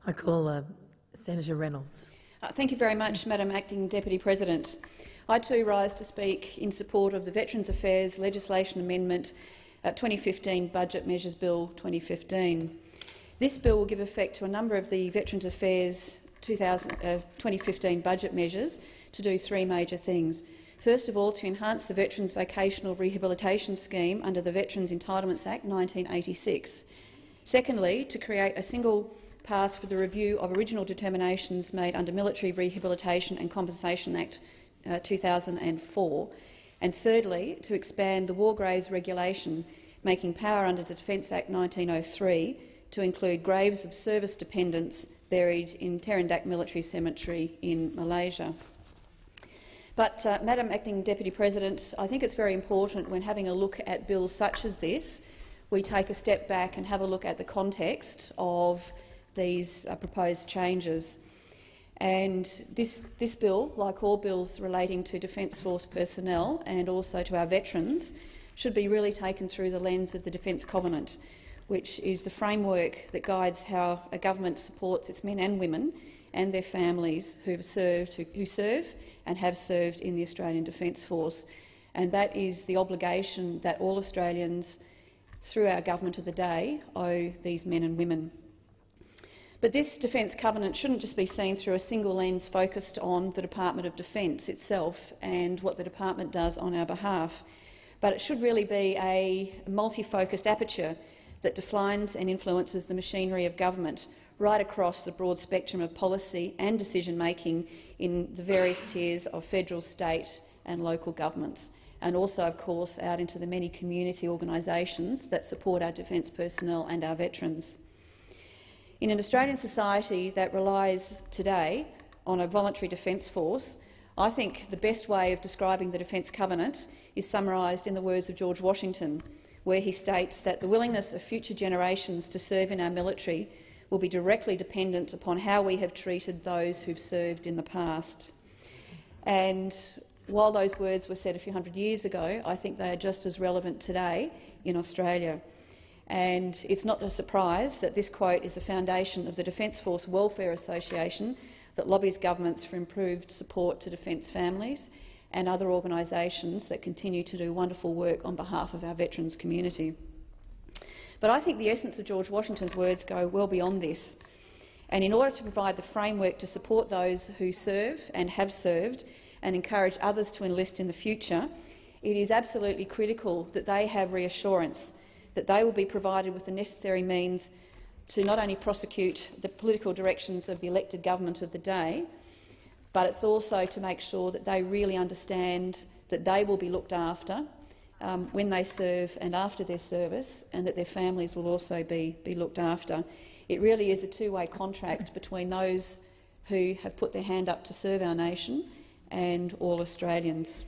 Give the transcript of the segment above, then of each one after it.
I call Senator Reynolds. Thank you very much, Madam Acting Deputy President. I too rise to speak in support of the Veterans Affairs Legislation Amendment 2015 Budget Measures Bill 2015. This bill will give effect to a number of the Veterans Affairs 2015 budget measures to do three major things. First of all, to enhance the Veterans Vocational Rehabilitation Scheme under the Veterans Entitlements Act 1986. Secondly, to create a single path for the review of original determinations made under Military Rehabilitation and Compensation Act 2004. And thirdly, to expand the War Graves Regulation, making power under the Defence Act 1903 to include graves of service dependents buried in Terendak Military Cemetery in Malaysia. But, Madam Acting Deputy President, I think it's very important when having a look at bills such as this, we take a step back and have a look at the context of these proposed changes. And this bill, like all bills relating to Defence Force personnel and also to our veterans, should be really taken through the lens of the Defence Covenant, which is the framework that guides how a government supports its men and women and their families who serve and have served in the Australian Defence Force. And that is the obligation that all Australians, through our government of the day, owe these men and women. But this Defence Covenant shouldn't just be seen through a single lens focused on the Department of Defence itself and what the department does on our behalf, but it should really be a multi-focused aperture that defines and influences the machinery of government right across the broad spectrum of policy and decision-making in the various tiers of federal, state and local governments, and also, of course, out into the many community organisations that support our defence personnel and our veterans. In an Australian society that relies today on a voluntary defence force, I think the best way of describing the Defence Covenant is summarised in the words of George Washington, where he states that the willingness of future generations to serve in our military will be directly dependent upon how we have treated those who've served in the past. And while those words were said a few hundred years ago, I think they are just as relevant today in Australia. And it's not a surprise that this quote is the foundation of the Defence Force Welfare Association that lobbies governments for improved support to defence families and other organisations that continue to do wonderful work on behalf of our veterans community. But I think the essence of George Washington's words go well beyond this. And in order to provide the framework to support those who serve and have served and encourage others to enlist in the future, it is absolutely critical that they have reassurance that they will be provided with the necessary means to not only prosecute the political directions of the elected government of the day, but it's also to make sure that they really understand that they will be looked after when they serve and after their service, and that their families will also be looked after. It really is a two-way contract between those who have put their hand up to serve our nation and all Australians.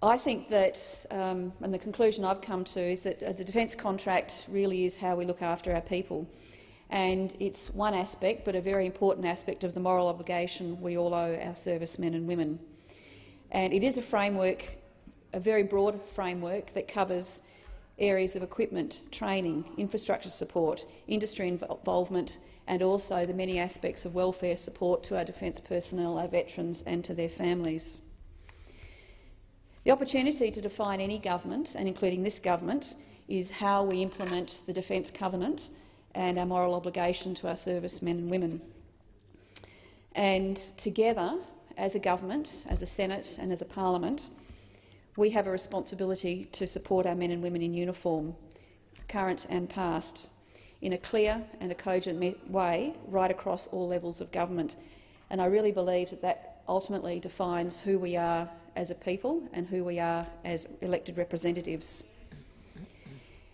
I think that, and the conclusion I've come to, is that the defence contract really is how we look after our people. And it's one aspect, but a very important aspect of the moral obligation we all owe our servicemen and women. And it is a framework, a very broad framework, that covers areas of equipment, training, infrastructure support, industry involvement, and also the many aspects of welfare support to our defence personnel, our veterans and to their families. The opportunity to define any government, and including this government, is how we implement the Defence Covenant and our moral obligation to our servicemen and women. And together, as a government, as a Senate and as a parliament, we have a responsibility to support our men and women in uniform, current and past, in a clear and a cogent way right across all levels of government. And I really believe that that ultimately defines who we are as a people and who we are as elected representatives.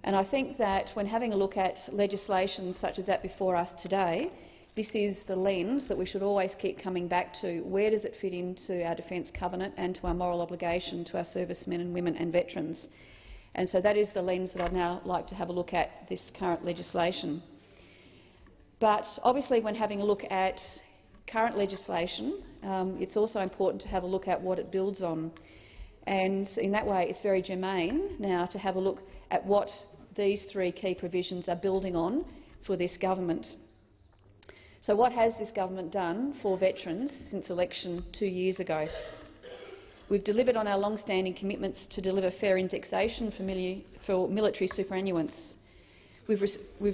And I think that when having a look at legislation such as that before us today, this is the lens that we should always keep coming back to. Where does it fit into our Defence Covenant and to our moral obligation to our servicemen and women and veterans? And so that is the lens that I'd now like to have a look at this current legislation. But obviously, when having a look at current legislation, it's also important to have a look at what it builds on. And in that way, it's very germane now to have a look at what these three key provisions are building on for this government. So what has this government done for veterans since election 2 years ago? We've delivered on our long-standing commitments to deliver fair indexation for military superannuants. We've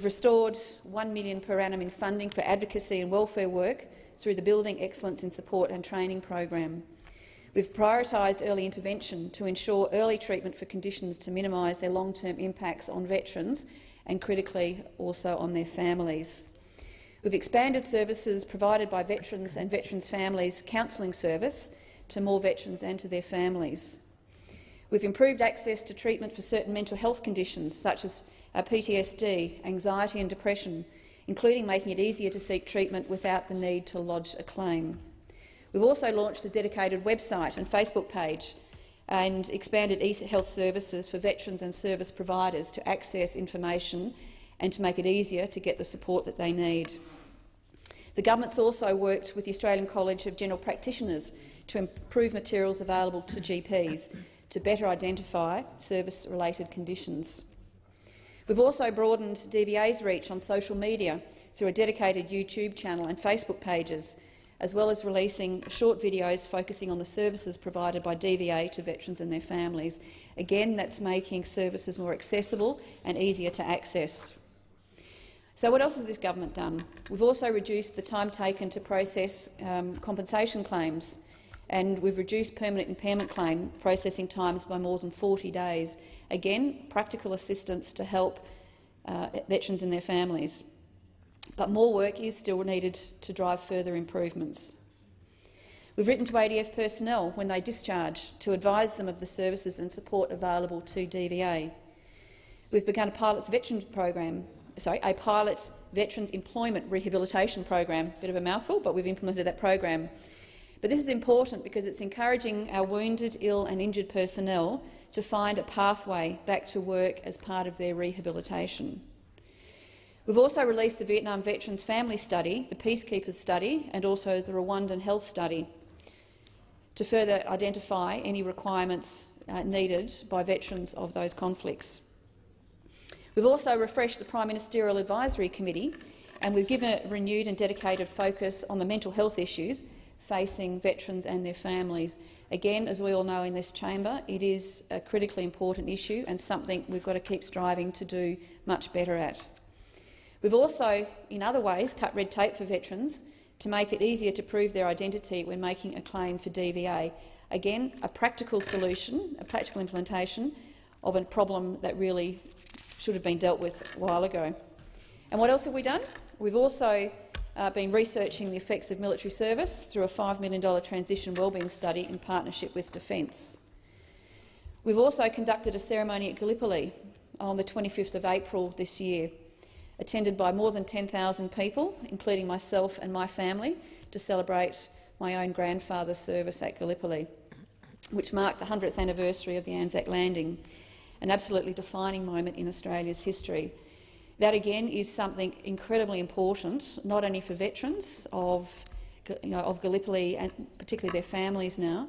restored $1 million per annum in funding for advocacy and welfare work through the Building Excellence in Support and Training program. We've prioritised early intervention to ensure early treatment for conditions to minimise their long-term impacts on veterans and, critically, also on their families. We've expanded services provided by veterans and veterans' families' counselling service to more veterans and to their families. We've improved access to treatment for certain mental health conditions such as PTSD, anxiety and depression, including making it easier to seek treatment without the need to lodge a claim. We've also launched a dedicated website and Facebook page and expanded e-health services for veterans and service providers to access information and to make it easier to get the support that they need. The government's also worked with the Australian College of General Practitioners to improve materials available to GPs to better identify service-related conditions. We've also broadened DVA's reach on social media through a dedicated YouTube channel and Facebook pages, as well as releasing short videos focusing on the services provided by DVA to veterans and their families. Again, that's making services more accessible and easier to access. So what else has this government done? We've also reduced the time taken to process compensation claims, and we've reduced permanent impairment claim processing times by more than 40 days. Again, practical assistance to help veterans and their families. But more work is still needed to drive further improvements. We've written to ADF personnel when they discharge to advise them of the services and support available to DVA. We've begun a pilot veterans employment rehabilitation program. Bit of a mouthful, but we've implemented that program. But this is important because it's encouraging our wounded, ill and injured personnel to find a pathway back to work as part of their rehabilitation. We've also released the Vietnam Veterans Family Study, the Peacekeepers Study and also the Rwandan Health Study to further identify any requirements needed by veterans of those conflicts. We've also refreshed the Prime Ministerial Advisory Committee, and we've given a renewed and dedicated focus on the mental health issues facing veterans and their families. Again, as we all know in this chamber, it is a critically important issue and something we've got to keep striving to do much better at. We've also, in other ways, cut red tape for veterans to make it easier to prove their identity when making a claim for DVA. Again, a practical solution, a practical implementation of a problem that really should have been dealt with a while ago. And what else have we done? We've also been researching the effects of military service through a $5 million transition wellbeing study in partnership with Defence. We've also conducted a ceremony at Gallipoli on the 25th of April this year, attended by more than 10,000 people, including myself and my family, to celebrate my own grandfather's service at Gallipoli, which marked the 100th anniversary of the Anzac Landing, an absolutely defining moment in Australia's history. That, again, is something incredibly important, not only for veterans of Gallipoli and particularly their families now,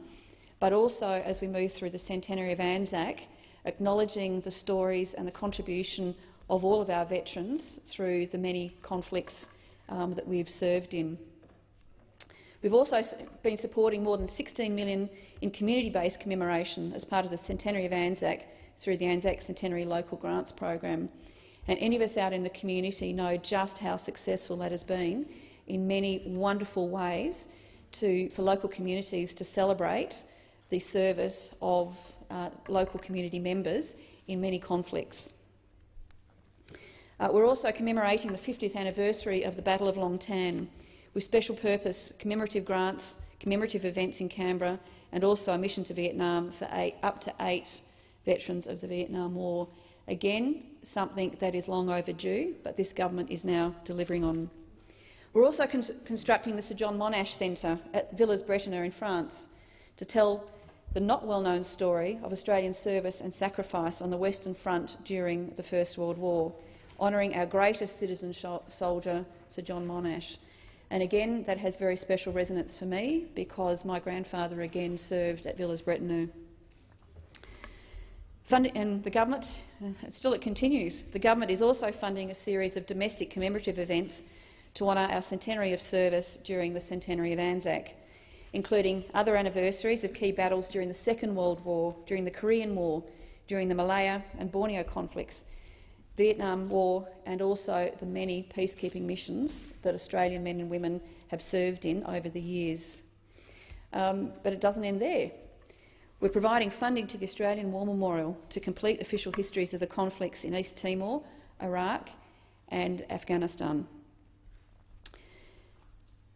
but also as we move through the centenary of Anzac, acknowledging the stories and the contribution of all of our veterans through the many conflicts that we've served in. We've also been supporting more than $16 million in community-based commemoration as part of the centenary of Anzac through the Anzac Centenary Local Grants Program. And any of us out in the community know just how successful that has been in many wonderful ways for local communities to celebrate the service of local community members in many conflicts. We're also commemorating the 50th anniversary of the Battle of Long Tan with special purpose commemorative grants, commemorative events in Canberra and also a mission to Vietnam for up to 8 veterans of the Vietnam War. Again, something that is long overdue, but this government is now delivering on. We're also constructing the Sir John Monash Centre at Villers-Bretonneux in France to tell the not well-known story of Australian service and sacrifice on the Western Front during the First World War, honouring our greatest citizen soldier, Sir John Monash. And again, that has very special resonance for me because my grandfather again served at Villers-Bretonneux. And the government, it continues, the government is also funding a series of domestic commemorative events to honour our centenary of service during the centenary of Anzac, including other anniversaries of key battles during the Second World War, during the Korean War, during the Malaya and Borneo conflicts, Vietnam War, and also the many peacekeeping missions that Australian men and women have served in over the years. But it doesn't end there. We're providing funding to the Australian War Memorial to complete official histories of the conflicts in East Timor, Iraq and Afghanistan.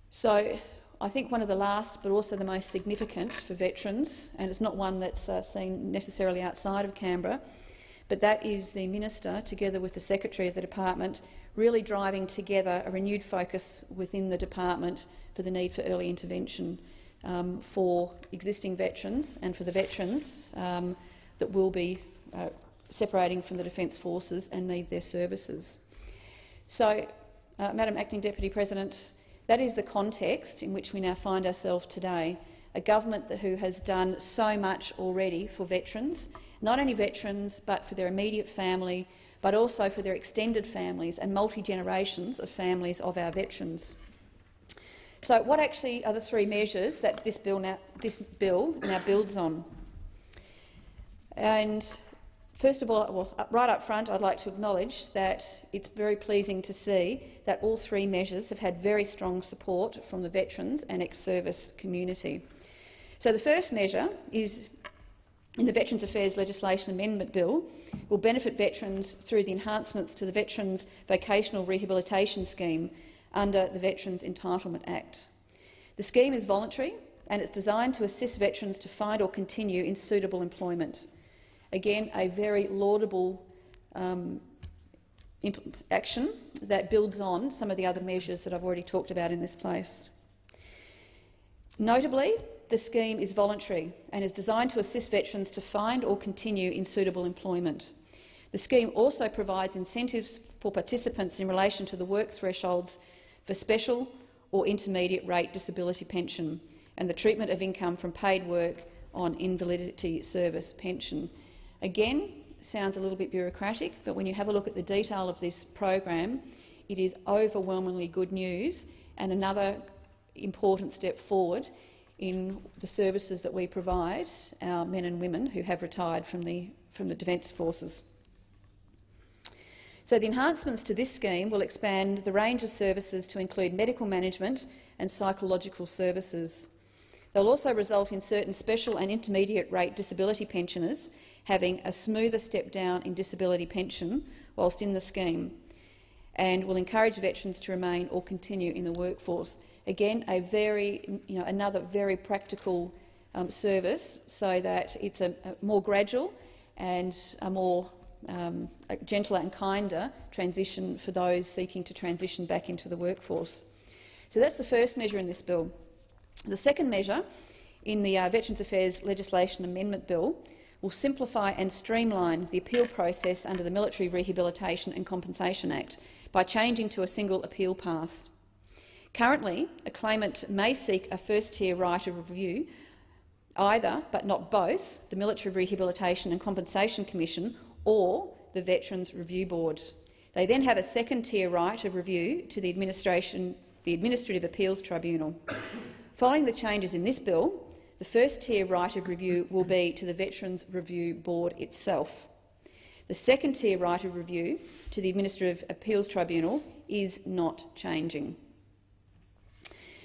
So I think one of the last but also the most significant for veterans, and it's not one that's seen necessarily outside of Canberra, but that is the Minister, together with the Secretary of the Department, really driving together a renewed focus within the Department for the need for early intervention for existing veterans and for the veterans that will be separating from the Defence Forces and need their services. So, Madam Acting Deputy President, that is the context in which we now find ourselves today, a government who has done so much already for veterans, not only veterans but for their immediate family, but also for their extended families and multi-generations of families of our veterans. So what actually are the three measures that this bill now builds on? And first of all, right up front, I'd like to acknowledge that it's very pleasing to see that all three measures have had very strong support from the veterans and ex-service community. So the first measure is in the Veterans Affairs Legislation Amendment Bill will benefit veterans through the enhancements to the Veterans Vocational Rehabilitation Scheme under the Veterans Entitlement Act. The scheme is voluntary and it's designed to assist veterans to find or continue in suitable employment. Again, a very laudable action that builds on some of the other measures that I've already talked about in this place. Notably, the scheme is voluntary and is designed to assist veterans to find or continue in suitable employment. The scheme also provides incentives for participants in relation to the work thresholds for special or intermediate rate disability pension and the treatment of income from paid work on invalidity service pension. Again, sounds a little bit bureaucratic, but when you have a look at the detail of this program, it is overwhelmingly good news and another important step forward in the services that we provide our men and women who have retired from the Defence Forces. So the enhancements to this scheme will expand the range of services to include medical management and psychological services. They will also result in certain special and intermediate rate disability pensioners having a smoother step down in disability pension whilst in the scheme, and will encourage veterans to remain or continue in the workforce. Again, another very practical service, so that it's a more gradual and a more a gentler and kinder transition for those seeking to transition back into the workforce. So that's the first measure in this bill. The second measure in the Veterans Affairs Legislation Amendment Bill will simplify and streamline the appeal process under the Military Rehabilitation and Compensation Act by changing to a single appeal path. Currently, a claimant may seek a first-tier right of review, either, but not both, the Military Rehabilitation and Compensation Commission or the Veterans Review Board. They then have a second-tier right of review to the Administrative Appeals Tribunal. Following the changes in this bill, the first-tier right of review will be to the Veterans Review Board itself. The second-tier right of review to the Administrative Appeals Tribunal is not changing.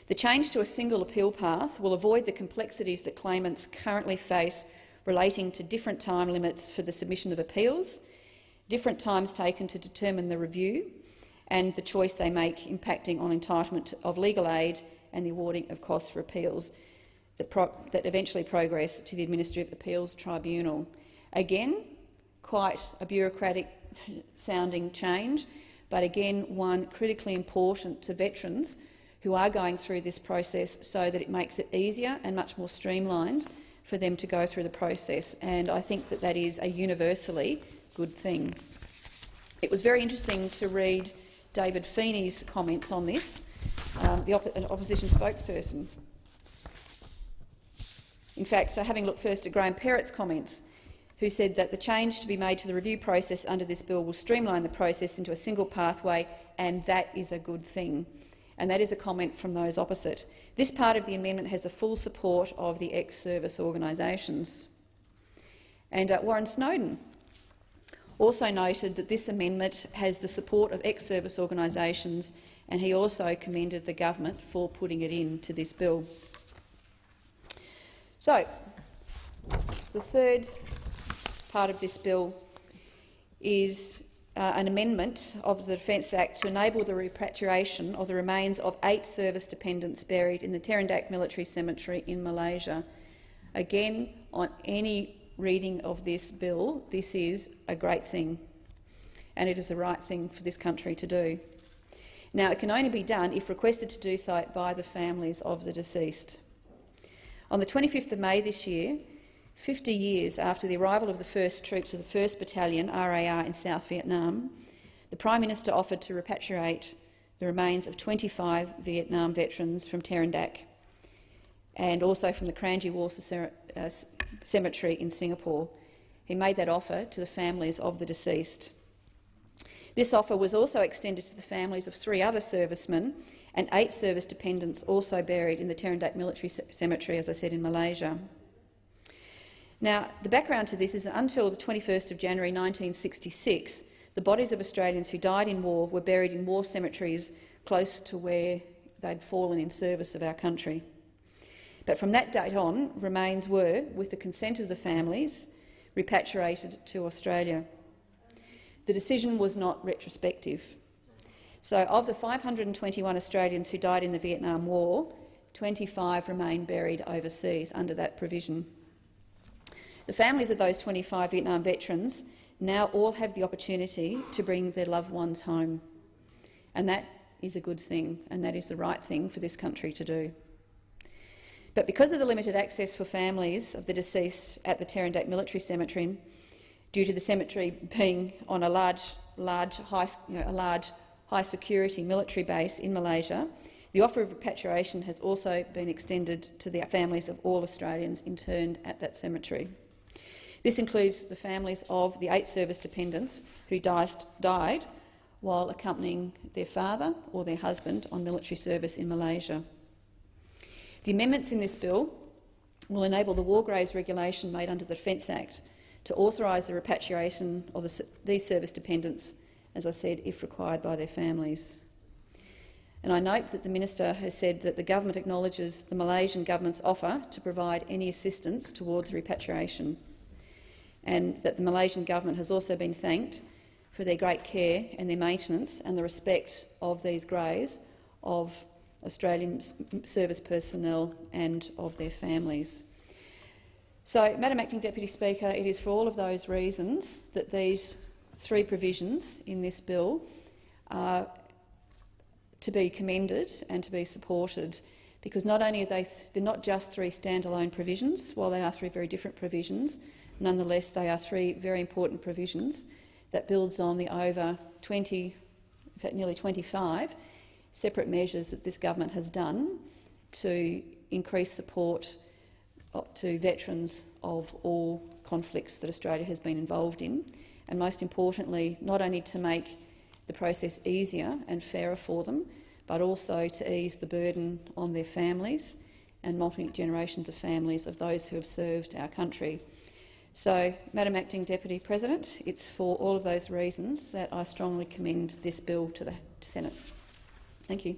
The change to a single appeal path will avoid the complexities that claimants currently face relating to different time limits for the submission of appeals, different times taken to determine the review, and the choice they make impacting on entitlement of legal aid and the awarding of costs for appeals that eventually progress to the Administrative Appeals Tribunal. Again, quite a bureaucratic-sounding change, but again one critically important to veterans who are going through this process, so that it makes it easier and much more streamlined for them to go through the process. And I think that that is a universally good thing. It was very interesting to read David Feeney's comments on this, an opposition spokesperson. In fact, so having looked first at Graham Perrett's comments, who said that the change to be made to the review process under this bill will streamline the process into a single pathway, and that is a good thing. And that is a comment from those opposite. This part of the amendment has the full support of the ex-service organisations. And Warren Snowden also noted that this amendment has the support of ex-service organisations, and he also commended the government for putting it into this bill. So, the third part of this bill is an amendment of the Defence Act to enable the repatriation of the remains of 8 service dependents buried in the Terendak Military Cemetery in Malaysia. Again, on any reading of this bill, this is a great thing, and it is the right thing for this country to do. Now, it can only be done if requested to do so by the families of the deceased. On the 25th of May this year, 50 years after the arrival of the first troops of the 1st Battalion, RAR, in South Vietnam, the Prime Minister offered to repatriate the remains of 25 Vietnam veterans from Terendak and also from the Kranji War Cemetery in Singapore. He made that offer to the families of the deceased. This offer was also extended to the families of 3 other servicemen and 8 service dependents also buried in the Terendak Military Cemetery, as I said, in Malaysia. Now, the background to this is that until the 21st of January 1966, the bodies of Australians who died in war were buried in war cemeteries close to where they'd fallen in service of our country. But from that date on, remains were, with the consent of the families, repatriated to Australia. The decision was not retrospective. So, of the 521 Australians who died in the Vietnam War, 25 remain buried overseas under that provision. The families of those 25 Vietnam veterans now all have the opportunity to bring their loved ones home. And that is a good thing, and that is the right thing for this country to do. But because of the limited access for families of the deceased at the Terendak Military Cemetery, due to the cemetery being on a large high-security military base in Malaysia, the offer of repatriation has also been extended to the families of all Australians interned at that cemetery. This includes the families of the 8 service dependents who died while accompanying their father or their husband on military service in Malaysia. The amendments in this bill will enable the War Graves regulation made under the Defence Act to authorise the repatriation of these service dependents, as I said, if required by their families. And I note that the Minister has said that the government acknowledges the Malaysian government's offer to provide any assistance towards repatriation, and that the Malaysian government has also been thanked for their great care and their maintenance and the respect of these graves of Australian service personnel and of their families. So, Madam Acting Deputy Speaker, it is for all of those reasons that these 3 provisions in this bill are to be commended and to be supported, because not only are they're not just 3 standalone provisions, while they are 3 very different provisions, nonetheless they are 3 very important provisions that builds on the over 20, in fact nearly 25, separate measures that this government has done to increase support to veterans of all conflicts that Australia has been involved in, and most importantly, not only to make the process easier and fairer for them, but also to ease the burden on their families and multi-generations of families of those who have served our country. So, Madam Acting Deputy President, it's for all of those reasons that I strongly commend this bill to the Senate. Thank you.